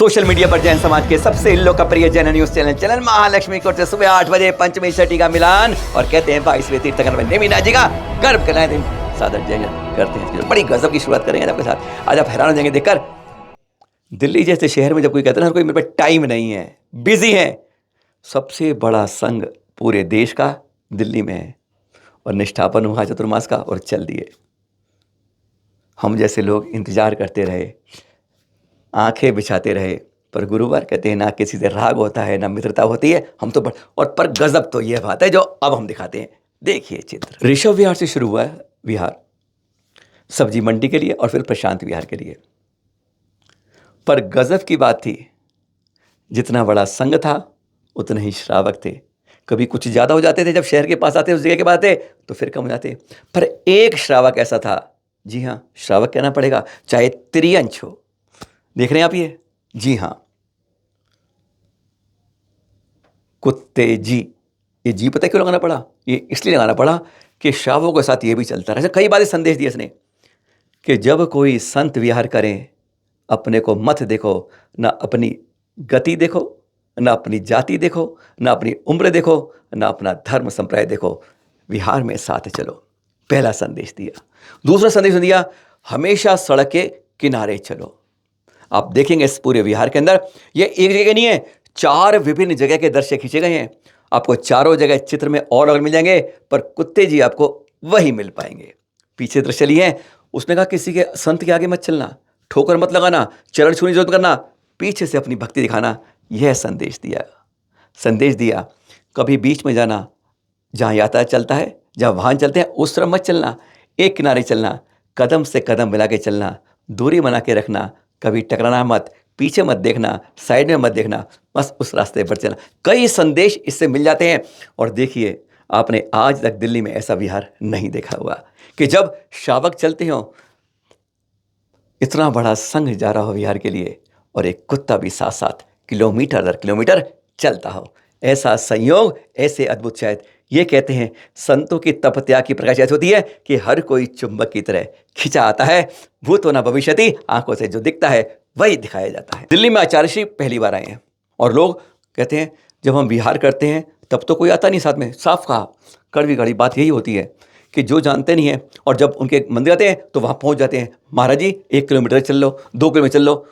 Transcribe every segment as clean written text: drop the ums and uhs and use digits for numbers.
Social media पर जैन समाज के सबसे लोकप्रिय Jain news channel Mahalakshmi court से सुबह 8 बजे पंचमी छठी का मिलान और कहते हैं 22वें तीर्थंकर में नेमिना जी का गर्भ का नया दिन सादर जैन करते हैं। बड़ी गजब की शुरुआत करेंगे आपके साथ। आज आप हैरान हो जाएंगे देखकर। दिल्ली जैसे शहर में जब कोई कहता है ना कोई मेरे पास टाइम नहीं है, बिजी है, सबसे बड़ा संघ पूरे देश का दिल्ली में है और निष्ठापन हुआ चतुर्मास का और चल दिए। हम जैसे लोग इंतजार करते रहे, आंखें बिछाते रहे, पर गुरुवार कहते हैं ना किसी से राग होता है ना मित्रता होती है। हम तो और पर गजब तो यह बात है जो अब हम दिखाते हैं। देखिए चित्र। ऋषभ विहार से शुरू हुआ है विहार, सब्जी मंडी के लिए और फिर प्रशांत विहार के लिए। पर गजब की बात थी, जितना बड़ा संघ था उतने ही श्रावक थे। कभी कुछ ज़्यादा हो जाते थे जब शहर के पास आते, उस जगह के पास आते तो फिर कम हो जाते। पर एक श्रावक ऐसा था, जी हाँ श्रावक कहना पड़ेगा, चाहे त्रियंश हो। देख रहे हैं आप जी हाँ, कुत्ते जी। ये जी पता क्यों लगाना पड़ा? ये इसलिए लगाना पड़ा कि श्रावकों के साथ ये भी चलता रहा। कई बार संदेश दिया इसने कि जब कोई संत विहार करें, अपने को मत देखो, ना अपनी गति देखो, ना अपनी जाति देखो, ना अपनी उम्र देखो, ना अपना धर्म संप्रदाय देखो, विहार में साथ चलो। पहला संदेश दिया। दूसरा संदेश दिया, हमेशा सड़क के किनारे चलो। आप देखेंगे इस पूरे विहार के अंदर ये एक जगह नहीं है, 4 विभिन्न जगह के दृश्य खींचे गए हैं। आपको चारों जगह चित्र में और मिल जाएंगे, पर कुत्ते जी आपको वही मिल पाएंगे। पीछे दृश्य लिए हैं, उसने कहा किसी के संत के आगे मत चलना, ठोकर मत लगाना, चरण छूने जरूरत करना, पीछे से अपनी भक्ति दिखाना। यह संदेश दिया। कभी बीच में जाना, जहाँ यातायात चलता है, जहाँ वाहन चलते हैं उस तरफ मत चलना, एक किनारे चलना, कदम से कदम मिला के चलना, दूरी बना के रखना, कभी टकराना मत, पीछे मत देखना, साइड में मत देखना, बस उस रास्ते पर चलना। कई संदेश इससे मिल जाते हैं। और देखिए, आपने आज तक दिल्ली में ऐसा विहार नहीं देखा हुआ कि जब श्रावक चलते हो, इतना बड़ा संघ जा रहा हो विहार के लिए और एक कुत्ता भी साथ साथ किलोमीटर दर किलोमीटर चलता हो। ऐसा संयोग, ऐसे अद्भुत शायद ये कहते हैं संतों की तपत्या की प्रकाश ऐसी होती है कि हर कोई चुंबक की तरह खिंचा आता है। भूतो न भविष्यति, आंखों से जो दिखता है वही दिखाया जाता है। दिल्ली में आचार्य श्री पहली बार आए हैं और लोग कहते हैं जब हम विहार करते हैं तब तो कोई आता नहीं साथ में। साफ कहा, कड़वी कड़ी बात यही होती है कि जो जानते नहीं है और जब उनके मंदिर आते हैं तो वहाँ पहुँच जाते हैं। महाराज जी 1 किलोमीटर चल लो, 2 किलोमीटर चल लो।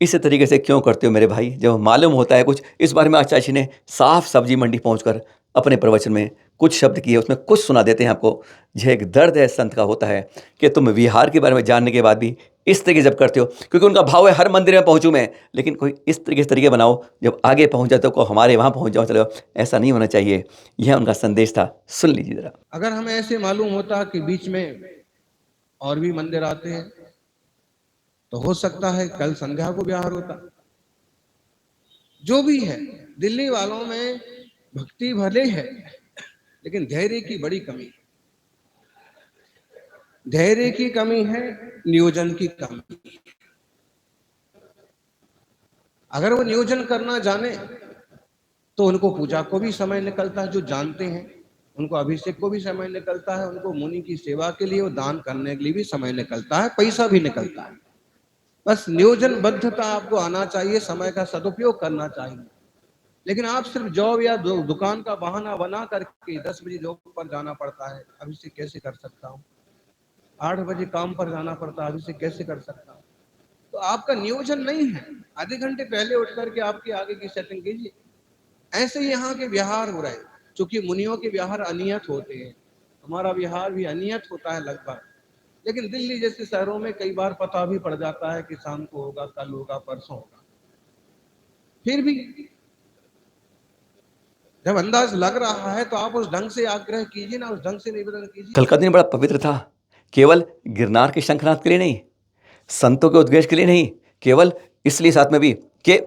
इस तरीके से क्यों करते हो मेरे भाई? जब मालूम होता है कुछ। इस बारे में आचार्य जी ने साफ सब्जी मंडी पहुंचकर अपने प्रवचन में कुछ शब्द किए, उसमें कुछ सुना देते हैं आपको। यह एक दर्द है संत का होता है कि तुम विहार के बारे में जानने के बाद भी इस तरीके जब करते हो, क्योंकि उनका भाव है हर मंदिर में पहुंचूं मैं, लेकिन कोई इस तरीके बनाओ जब आगे पहुंच जाते हो हमारे वहां पहुंच जाओ, चलो। ऐसा नहीं होना चाहिए। यह उनका संदेश था, सुन लीजिए जरा। अगर हमें ऐसे मालूम होता कि बीच में और भी मंदिर आते हैं तो हो सकता है कल संध्या को विहार होता। जो भी है, दिल्ली वालों में भक्ति भले है लेकिन धैर्य की बड़ी कमी है। धैर्य की कमी है, नियोजन की कमी। अगर वो नियोजन करना जाने तो उनको पूजा को भी समय निकलता है। जो जानते हैं उनको अभिषेक को भी समय निकलता है, उनको मुनि की सेवा के लिए, वो दान करने के लिए भी समय निकलता है, पैसा भी निकलता है। बस नियोजनबद्धता आपको आना चाहिए, समय का सदुपयोग करना चाहिए। लेकिन आप सिर्फ जॉब या दुकान का बहाना बना करके 10 बजे जॉब पर जाना पड़ता है, अभिषेक कैसे कर सकता हूँ? 8 बजे काम पर जाना पड़ता है, अभिषेक कैसे कर सकता हूँ? तो आपका नियोजन नहीं है। आधे घंटे पहले उठ करके आपके आगे की सेटिंग कीजिए। ऐसे यहाँ के विहार हो रहे हैं, चूंकि मुनियों के विहार अनियत होते हैं, हमारा विहार भी अनियत होता है लगभग। लेकिन दिल्ली जैसे शहरों में कई बार पता भी पड़ जाता है कि शाम को होगा, कल होगा, परसों होगा। फिर भी जब अंदाज लग रहा है तो आप उस ढंग से आग्रह कीजिए ना, उस ढंग से निवेदन कीजिए। कल का दिन बड़ा पवित्र था, केवल गिरनार के शंखनाद के लिए नहीं, संतों के उद्देश्य के लिए नहीं, केवल इसलिए साथ में भी कि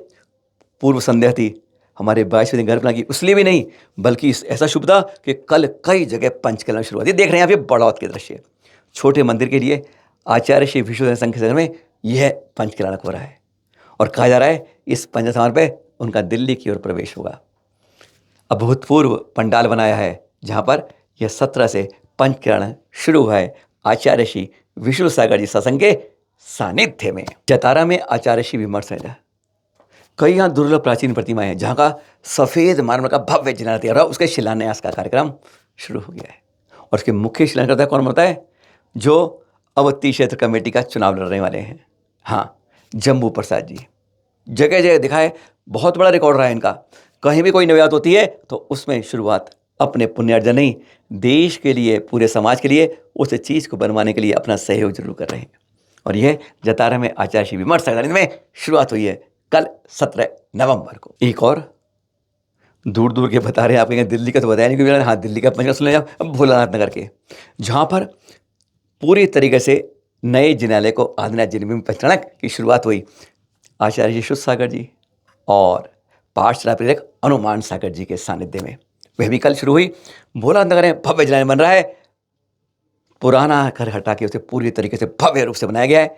पूर्व संध्या थी, हमारे 22वें दिन गर्भ लगी, उसलिए भी नहीं, बल्कि ऐसा शुभ था कि कल कई जगह पंचकला शुरू हुआ। देख रहे हैं आप ये बड़ौत के दृश्य। छोटे मंदिर के लिए आचार्य श्री विश्वनाथ संघ के में यह पंचकलानक हो रहा है और कहा जा रहा है इस पंचस्थान पे उनका दिल्ली की ओर प्रवेश होगा। अभूतपूर्व पंडाल बनाया है जहाँ पर यह 17 से पंचकिरण शुरू हुआ है आचार्य श्री विष्णु सागर जी सत्संग के सानिध्य में। जतारा में आचार्य श्री विमर्श है, कई यहाँ दुर्लभ प्राचीन प्रतिमाएं हैं जहाँ का सफ़ेद मार्बल का भव्य जिनालय तैयार हुआ, उसके शिलान्यास का कार्यक्रम शुरू हो गया है। और उसके मुख्य शिलान्यासकर्ता कौन होता है? जो अवंती क्षेत्र कमेटी का चुनाव लड़ने वाले हैं, हाँ, जम्बू प्रसाद जी। जगह जगह दिखा है, बहुत बड़ा रिकॉर्ड रहा है इनका। कहीं भी कोई नवयात होती है तो उसमें शुरुआत अपने पुण्यार्जन नहीं, देश के लिए, पूरे समाज के लिए, उस चीज़ को बनवाने के लिए अपना सहयोग जरूर कर रहे हैं। और यह जतारा में आचार्य श्री विमर्श संग्रहालय में शुरुआत हुई है कल 17 नवंबर को। एक और दूर दूर के बता रहे हैं, आप कहेंगे दिल्ली का तो बताया नहीं, क्योंकि हाँ, दिल्ली का पंचगढ़ सुन लिया, अब भोलानाथ नगर के, जहाँ पर पूरी तरीके से नए जिनालय को आदिनाथ जिले पंचगढ़ की शुरुआत हुई आचार्य जी शुद्ध सागर जी और पाठशाला प्रेरक अनुमान सागर जी के सानिध्य में। वह भी कल शुरू हुई। भोलानाथ नगर में भव्य जिनालय बन रहा है, पुराना घर हटा के उसे पूरी तरीके से भव्य रूप से बनाया गया है।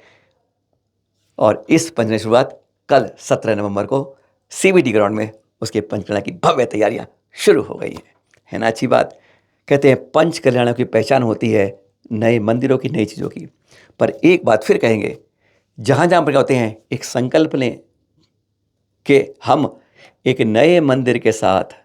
और इस पंचगढ़ की शुरुआत कल 17 नवंबर को CBD ग्राउंड में उसके पंचकर्णा की भव्य तैयारियां शुरू हो गई हैं। है ना अच्छी बात? कहते हैं पंच कल्याणों की पहचान होती है नए मंदिरों की, नई चीज़ों की। पर एक बात फिर कहेंगे, जहाँ जहाँ पर क्या होते हैं, एक संकल्प लें कि हम एक नए मंदिर के साथ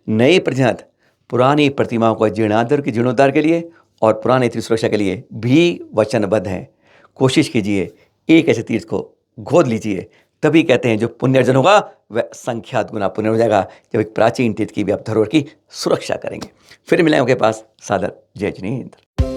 नई प्रतिशत पुरानी प्रतिमाओं को जीर्णोद्धार के लिए और पुरानी तीर्थ सुरक्षा के लिए भी वचनबद्ध हैं। कोशिश कीजिए, एक ऐसे तीर्थ को गोद लीजिए, तभी कहते हैं जो पुण्य अर्जन होगा वह संख्यात गुना पुण्य हो जाएगा, जब एक प्राचीन तीर्थ की भी आप धरोहर की सुरक्षा करेंगे। फिर मिलेंगे आपके पास। सादर जय जिनेंद्र।